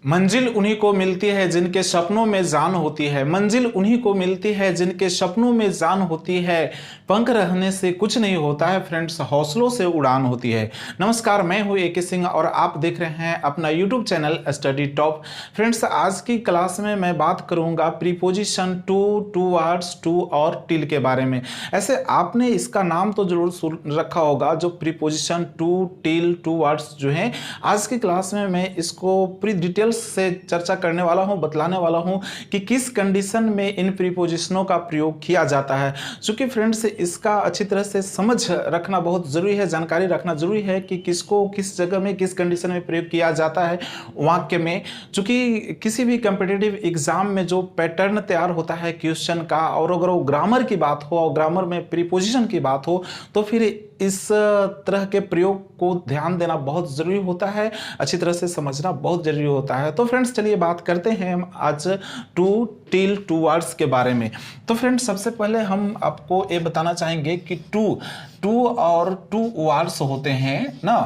मंजिल उन्हीं को मिलती है जिनके सपनों में जान होती है। मंजिल उन्हीं को मिलती है जिनके सपनों में जान होती है। पंख रहने से कुछ नहीं होता है फ्रेंड्स, हौसलों से उड़ान होती है। नमस्कार, मैं हूं ए.के. सिंह और आप देख रहे हैं अपना YouTube channel study top. Friends, आज की क्लास में मैं बात करूंगा preposition to, towards, to और टिल के बारे में। ऐसे आपने इसका नाम तो जरूर रखा होगा, जो preposition to, till, towards जो है। आज की क्लास में मैं इसको प्री डिटेल से चर्चा करने वाला हूं, बतलाने वाला हूं कि किस कंडीशन में इन प्रीपोजिशनों का प्रयोग किया जाता है। क्योंकि फ्रेंड्स, इसका अच्छी तरह से समझ रखना बहुत जरूरी है, जानकारी रखना जरूरी है कि किसको किस जगह में किस कंडीशन में प्रयोग किया जाता है वाक्य में। चूंकि किसी भी कॉम्पिटिटिव एग्जाम में जो पैटर्न तैयार होता है क्वेश्चन का, और अगर वो ग्रामर की बात हो और ग्रामर में प्रीपोजिशन की बात हो, तो फिर इस तरह के प्रयोग को ध्यान देना बहुत जरूरी होता है, अच्छी तरह से समझना बहुत जरूरी होता है। तो फ्रेंड्स, चलिए बात करते हैं हम आज टू, टिल, टू वर्ड्स के बारे में। तो फ्रेंड्स, सबसे पहले हम आपको ये बताना चाहेंगे कि टू और टू वर्ड्स होते हैं ना,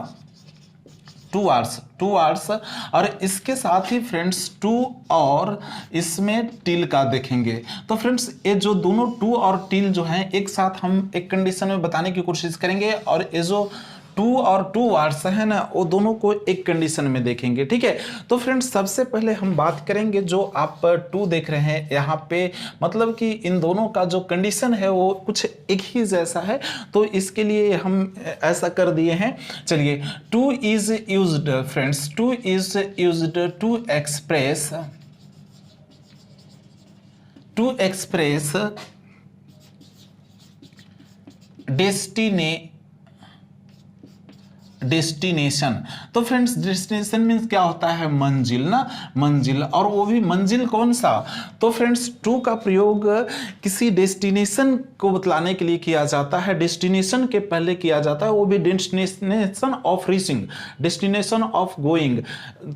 टू वर्ड्स और इसके साथ ही फ्रेंड्स टू और इसमें टिल का देखेंगे। तो फ्रेंड्स, ये जो दोनों टू और टिल जो हैं एक साथ हम एक कंडीशन में बताने की कोशिश करेंगे, और ये जो टू और टू वर्ड्स है ना, वो दोनों को एक कंडीशन में देखेंगे। ठीक है, तो फ्रेंड्स, सबसे पहले हम बात करेंगे जो आप टू देख रहे हैं यहाँ पे, मतलब कि इन दोनों का जो कंडीशन है वो कुछ एक ही जैसा है। तो इसके लिए हम ऐसा कर दिए हैं। चलिए, to is used friends, to is used to express destination. तो फ्रेंड्स, डेस्टिनेशन मीन्स क्या होता है? मंजिल ना, मंजिल। और वो भी मंजिल कौन सा? तो फ्रेंड्स, टू का प्रयोग किसी डेस्टिनेशन को बतलाने के लिए किया जाता है। डेस्टिनेशन के पहले किया जाता है, वो भी destination of reaching, destination of going.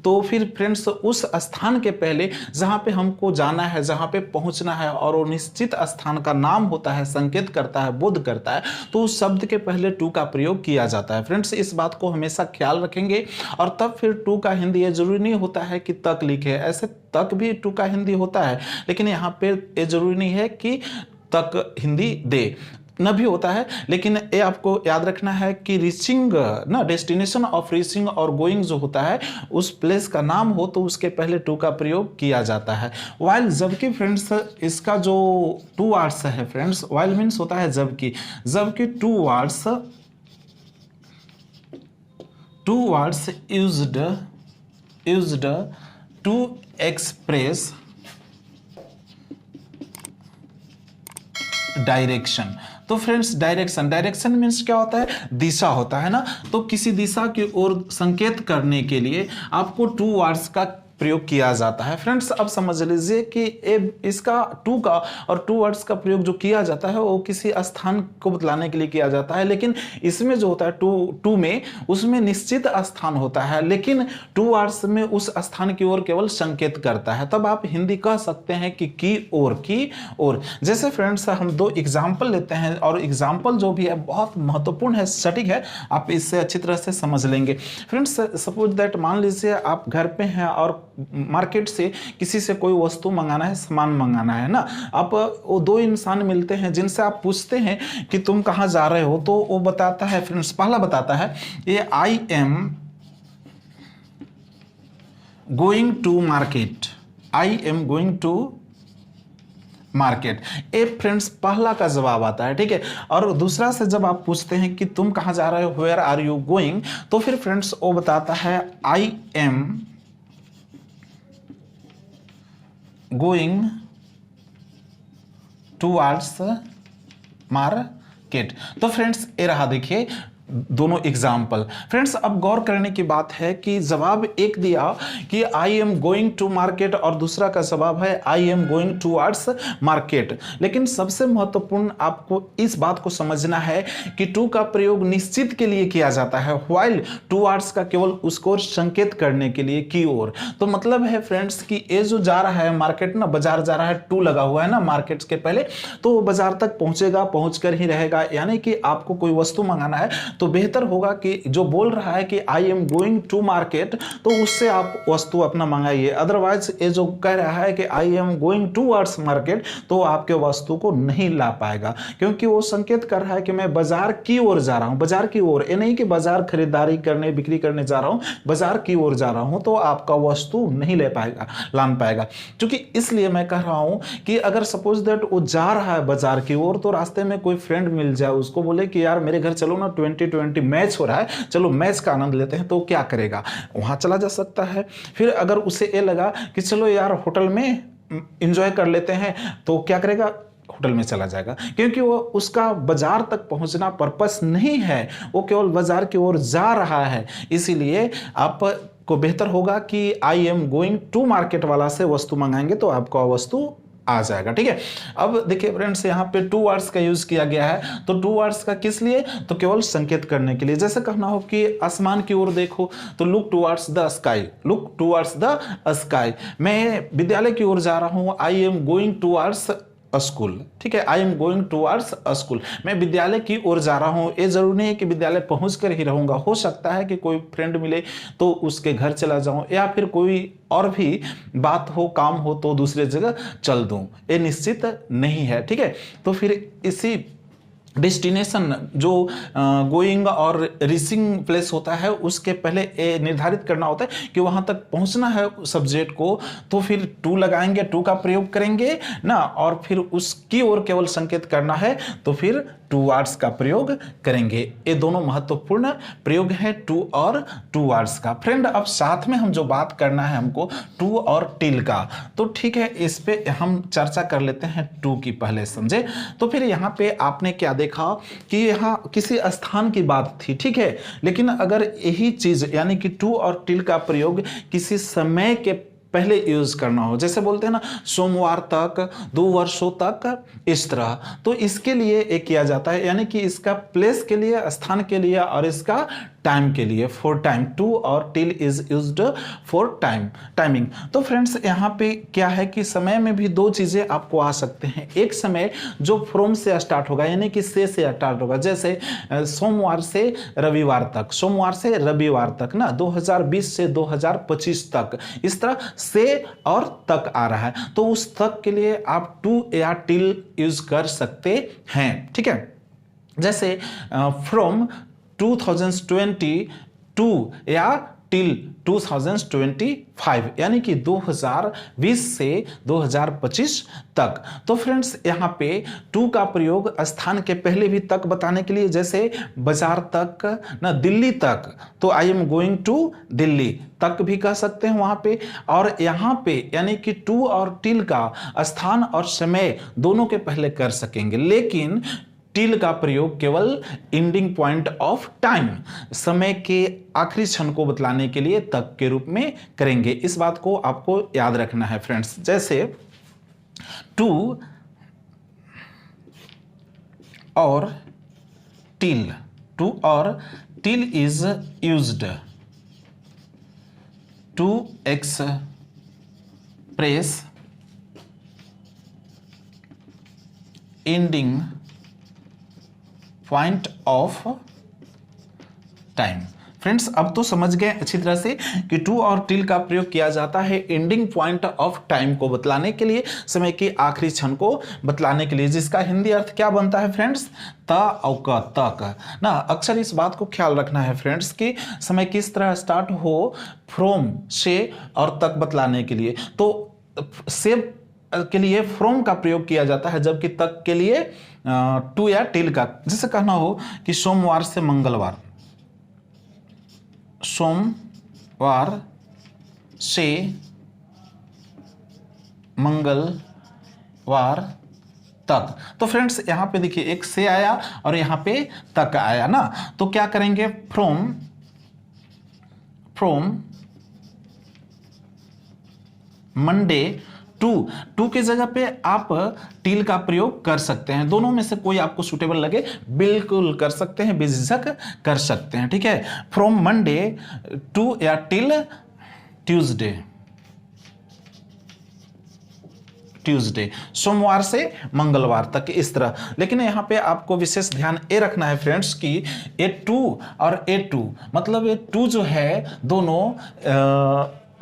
तो फिर फ्रेंड्स, उस स्थान के पहले जहाँ पे हमको जाना है, जहाँ पे पहुँचना है, और वो निश्चित स्थान का नाम होता है, संकेत करता है, बोध करता है, तो उस शब्द के पहले टू का प्रयोग किया जाता है। फ्रेंड्स, इस बात को हमेशा ख्याल रखेंगे। और तब फिर टू का हिंदी, ये जरूरी नहीं होता है कि तक लिखे, ऐसे तक भी टू का हिंदी होता है, लेकिन यहाँ पे ये जरूरी नहीं है कि तक हिंदी दे, न भी होता है। लेकिन ये आपको याद रखना है कि रीचिंग ना, डेस्टिनेशन ऑफ रीचिंग और गोइंग जो होता है, उस प्लेस का नाम हो तो उसके पहले टू का प्रयोग किया जाता है। वाइल, जबकि फ्रेंड्स, इसका जो टू वर्ड्स है फ्रेंड्स, वाइल मीन्स होता है जबकि towards used to express direction. तो फ्रेंड्स, डायरेक्शन मीन्स क्या होता है? दिशा होता है ना। तो किसी दिशा की ओर संकेत करने के लिए आपको टू वर्ड्स का प्रयोग किया जाता है। फ्रेंड्स, अब समझ लीजिए कि इसका टू का और टू वर्ड्स का प्रयोग जो किया जाता है वो किसी स्थान को बतलाने के लिए किया जाता है, लेकिन इसमें जो होता है टू में, उसमें निश्चित स्थान होता है, लेकिन टू वर्ड्स में उस स्थान की ओर केवल संकेत करता है। तब आप हिंदी कह सकते हैं कि की ओर। जैसे फ्रेंड्स, हम दो एग्जाम्पल लेते हैं, और एग्जाम्पल जो भी है बहुत महत्वपूर्ण है, सटीक है, आप इससे अच्छी तरह से समझ लेंगे। फ्रेंड्स, सपोज दैट, मान लीजिए आप घर पे हैं और मार्केट से किसी से कोई वस्तु मंगाना है, सामान मंगाना है ना। आप वो दो इंसान मिलते हैं जिनसे आप पूछते हैं कि तुम कहाँ जा रहे हो, तो वो बताता है फ्रेंड्स, पहला बताता है ये I am going to market, I am going to market. ए फ्रेंड्स, पहला का जवाब आता है। ठीक है, और दूसरा से जब आप पूछते हैं कि तुम कहाँ जा रहे हो, वेयर आर यू गोइंग, तो फिर फ्रेंड्स वो बताता है I am going towards market. तो फ्रेंड्स, ये रहा, देखिए दोनों एग्जाम्पल। फ्रेंड्स अब गौर करने की बात है कि जवाब एक दिया कि I am going to market और दूसरा का जवाब है I am going towards market. लेकिन सबसे महत्वपूर्ण आपको इस बात को समझना है कि टू का प्रयोग निश्चित के लिए किया जाता है, व्हाइल टूवर्ड्स का केवल उसको संकेत करने के लिए, की ओर। तो मतलब है फ्रेंड्स कि ये जो जा रहा है मार्केट ना, बाजार जा रहा है, टू लगा हुआ है ना मार्केट के पहले, तो वो बाजार तक पहुंचेगा, पहुंच कर ही रहेगा। यानी कि आपको कोई वस्तु मंगाना है तो बेहतर होगा कि जो बोल रहा है कि I am going to market, तो उससे आप वस्तु अपना मंगाइए। अदरवाइज ये जो कह रहा है कि I am going towards market, तो आपके वस्तु को नहीं ला पाएगा, क्योंकि वो संकेत कर रहा है कि मैं बाजार की ओर जा रहा हूं, बाजार की ओर। ये नहीं कि बाजार खरीदारी करने, बिक्री करने जा रहा हूं, बाजार की ओर जा रहा हूं, तो आपका वस्तु नहीं ले पाएगा, लान पाएगा। क्योंकि इसलिए मैं कह रहा हूं कि अगर सपोज दैट वो जा रहा है बाजार की ओर, तो रास्ते में कोई फ्रेंड मिल जाए, उसको बोले कि यार मेरे घर चलो ना, 2020 मैच हो रहा है, चलो मैच का आनंद लेते हैं, तो क्या करेगा, वहां चला जा सकता है। फिर अगर उसे ये लगा कि चलो यार होटल में एंजॉय कर लेते हैं, तो क्या करेगा, होटल में चला जाएगा, क्योंकि वो उसका बाजार तक पहुंचना पर्पस नहीं है, वो केवल बाजार की ओर जा रहा है। इसीलिए आप को बेहतर होगा कि I am going to market वाला से वस्तु मंगाएंगे तो आपका वस्तु आ जाएगा। ठीक है, अब देखिए फ्रेंड्स यहाँ पे टू वर्ड्स का यूज किया गया है, तो टू वर्ड्स का किस लिए, तो केवल संकेत करने के लिए। जैसे कहना हो कि आसमान की ओर देखो, तो look towards the sky, look towards the sky. मैं विद्यालय की ओर जा रहा हूँ, आई एम गोइंग टुवर्ड्स स्कूल। ठीक है, I am going towards school, मैं विद्यालय की ओर जा रहा हूँ। ये जरूरी नहीं है कि विद्यालय पहुंच कर ही रहूंगा, हो सकता है कि कोई फ्रेंड मिले तो उसके घर चला जाऊं, या फिर कोई और भी बात हो, काम हो, तो दूसरे जगह चल दूं, ये निश्चित नहीं है। ठीक है, तो फिर इसी डेस्टिनेशन जो गोइंग और रीचिंग प्लेस होता है, उसके पहले ये निर्धारित करना होता है कि वहां तक पहुंचना है सब्जेक्ट को, तो फिर टू लगाएंगे, टू का प्रयोग करेंगे ना, और फिर उसकी ओर केवल संकेत करना है तो फिर टूवर्ड्स का प्रयोग करेंगे। ये दोनों महत्वपूर्ण प्रयोग है टू और टूवर्ड्स का। फ्रेंड अब साथ में हम जो बात करना है हमको टू और टिल का, तो ठीक है इस पे हम चर्चा कर लेते हैं टू की पहले, समझे। तो फिर यहाँ पे आपने क्या देखा कि यहाँ किसी स्थान की बात थी, ठीक है, लेकिन अगर यही चीज यानी कि टू और टिल का प्रयोग किसी समय के पहले यूज करना हो, जैसे बोलते हैं ना सोमवार तक, 2 वर्षों तक, इस तरह, तो इसके लिए एक किया जाता है, यानी कि इसका प्लेस के लिए, स्थान के लिए, और इसका टाइम के लिए, फॉर टाइम। टू और till is used for time, timing. तो फ्रेंड्स यहाँ पे क्या है कि समय में भी दो चीजें आपको आ सकते हैं। एक समय जो फ्रॉम से स्टार्ट होगा, यानी कि से स्टार्ट होगा, जैसे सोमवार से रविवार तक, सोमवार से रविवार तक ना, 2020 से 2025 तक, इस तरह से और तक आ रहा है, तो उस तक के लिए आप टू या टिल यूज कर सकते हैं। ठीक है, जैसे फ्रॉम 2022 या टिल 2025, यानी कि 2020 से 2025 तक। तो फ्रेंड्स यहाँ पे टू का प्रयोग स्थान के पहले भी तक बताने के लिए, जैसे बाजार तक ना, दिल्ली तक, तो I am going to Delhi तक भी कह सकते हैं वहां पे। और यहाँ पे यानी कि टू और टिल का स्थान और समय दोनों के पहले कर सकेंगे, लेकिन टिल का प्रयोग केवल एंडिंग पॉइंट ऑफ टाइम, समय के आखिरी क्षण को बतलाने के लिए तक के रूप में करेंगे। इस बात को आपको याद रखना है फ्रेंड्स। जैसे टू और टिल, टू और till is used to express ending point of time. Friends अब तो समझ गए अच्छी तरह से कि टू और टिल का प्रयोग किया जाता है एंडिंग पॉइंट ऑफ टाइम को बतलाने के लिए, समय के आखिरी क्षण को बतलाने के लिए, जिसका हिंदी अर्थ क्या बनता है फ्रेंड्स, त और क, तक ना। अक्सर इस बात को ख्याल रखना है फ्रेंड्स कि समय किस तरह स्टार्ट हो, फ्रॉम से और तक बतलाने के लिए, तो से के लिए फ्रॉम का प्रयोग किया जाता है, जबकि तक के लिए टू या टिल का। जैसे कहना हो कि सोमवार से मंगलवार, सोमवार से मंगलवार तक। तो फ्रेंड्स यहाँ पे देखिए एक से आया और यहाँ पे तक आया ना, तो क्या करेंगे, फ्रॉम मंडे टू की जगह पे आप टिल का प्रयोग कर सकते हैं। दोनों में से कोई आपको सुटेबल लगे बिल्कुल कर सकते हैं, बेझिझक कर सकते हैं, ठीक है। फ्रॉम मंडे टू या टिल ट्यूसडे, सोमवार से मंगलवार तक, इस तरह। लेकिन यहाँ पे आपको विशेष ध्यान ये रखना है फ्रेंड्स कि A2 और A2 मतलब A2 जो है दोनों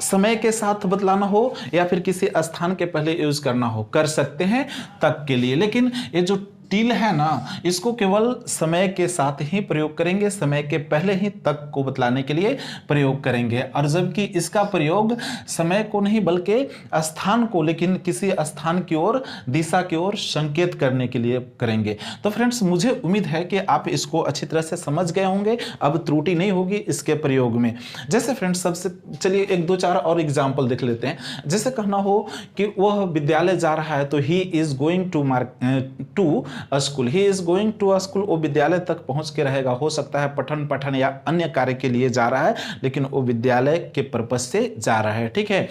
समय के साथ बदलाना हो या फिर किसी स्थान के पहले यूज करना हो, कर सकते हैं तक के लिए। लेकिन ये जो टिल है ना, इसको केवल समय के साथ ही प्रयोग करेंगे, समय के पहले ही तक को बतलाने के लिए प्रयोग करेंगे। और जबकि इसका प्रयोग समय को नहीं बल्कि स्थान को, लेकिन किसी स्थान की ओर, दिशा की ओर संकेत करने के लिए करेंगे। तो फ्रेंड्स मुझे उम्मीद है कि आप इसको अच्छी तरह से समझ गए होंगे, अब त्रुटि नहीं होगी इसके प्रयोग में। जैसे फ्रेंड्स सबसे चलिए एक दो चार और एग्जाम्पल देख लेते हैं। जैसे कहना हो कि वह विद्यालय जा रहा है, तो he is going to school, he is going to school, वो विद्यालय तक पहुंच के रहेगा। हो सकता है पठन या अन्य कार्य के लिए जा रहा है, लेकिन वो विद्यालय के पर्पज से जा रहा है, ठीक है।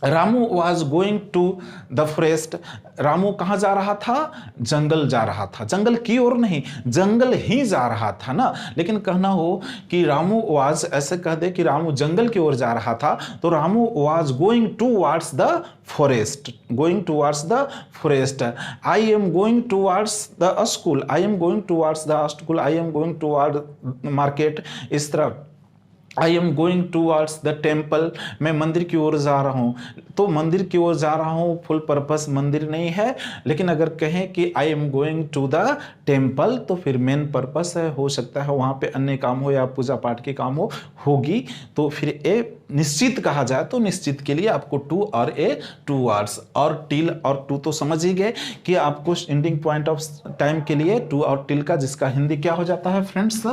Ramu was going to the forest, Ramu कहाँ जा रहा था, जंगल जा रहा था, जंगल की ओर नहीं, जंगल ही जा रहा था ना। लेकिन कहना हो कि रामू वॉज, ऐसे कह दे कि रामू जंगल की ओर जा रहा था, तो Ramu was going towards the forest, going towards the forest. I am going towards the school, I am going towards the school, I am going toward market, इस तरह। आई am going towards the temple, मैं मंदिर की ओर जा रहा हूँ, तो मंदिर की ओर जा रहा हूँ फुल पर्पस मंदिर नहीं है। लेकिन अगर कहें कि I am going to the temple, तो फिर मेन पर्पस है, हो सकता है वहाँ पे अन्य काम हो या पूजा पाठ के काम होगी, तो फिर ए निश्चित कहा जाए तो निश्चित के लिए आपको टू और ए टूवर्ड्स, और टिल और टू तो समझ ही गए कि आपको एंडिंग पॉइंट ऑफ टाइम के लिए टू और टिल का, जिसका हिंदी क्या हो जाता है फ्रेंड्स,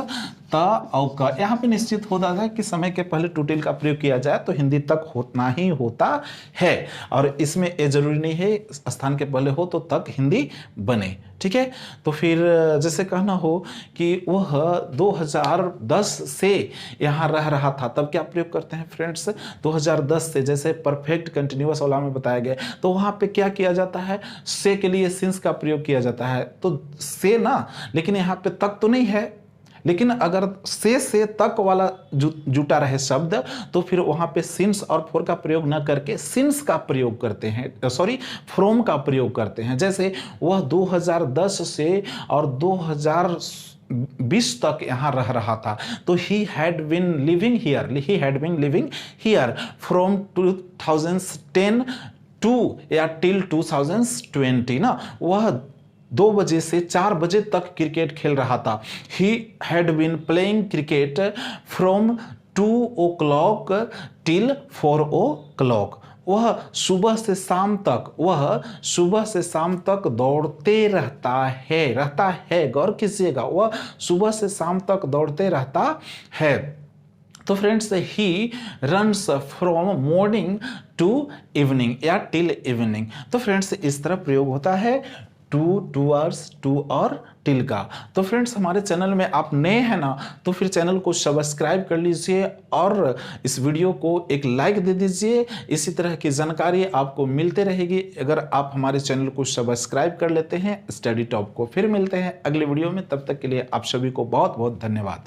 ता और का। यहाँ पे निश्चित हो जाता है कि समय के पहले टू टिल का प्रयोग किया जाए तो हिंदी तक होना ही होता है, और इसमें ये जरूरी नहीं है स्थान के पहले हो तो तक हिंदी बने, ठीक है। तो फिर जैसे कहना हो कि वह 2010 से यहाँ रह रहा था, तब क्या प्रयोग करते हैं फ्रेंड्स, 2010 से, जैसे परफेक्ट कंटिन्यूअस वाला में बताया गया, तो वहाँ पे क्या किया जाता है, से के लिए सिंस का प्रयोग किया जाता है, तो से ना, लेकिन यहाँ पे तक तो नहीं है। लेकिन अगर से तक वाला जुटा रहे शब्द, तो फिर वहां पे सिंस और फोर का प्रयोग न करके सिंस का प्रयोग करते हैं, सॉरी फ्रॉम का प्रयोग करते हैं। जैसे वह 2010 से और 2020 तक यहाँ रह रहा था, तो he had been living here from 2010 to या टिल 2020 ना, वह 2 बजे से 4 बजे तक क्रिकेट खेल रहा था। He had been playing cricket from 2 o'clock till 4 o'clock, वह सुबह से शाम तक दौड़ते रहता है, गौर कीजिएगा, वह सुबह से शाम तक दौड़ते रहता है। तो friends he runs from morning to evening या टिल इवनिंग। तो फ्रेंड्स इस तरह प्रयोग होता है टूवर्ड्स, टू और टिल का। तो फ्रेंड्स हमारे चैनल में आप नए हैं ना, तो फिर चैनल को सब्सक्राइब कर लीजिए और इस वीडियो को एक लाइक दे दीजिए। इसी तरह की जानकारी आपको मिलते रहेगी अगर आप हमारे चैनल को सब्सक्राइब कर लेते हैं स्टडी टॉप को। फिर मिलते हैं अगले वीडियो में, तब तक के लिए आप सभी को बहुत बहुत धन्यवाद।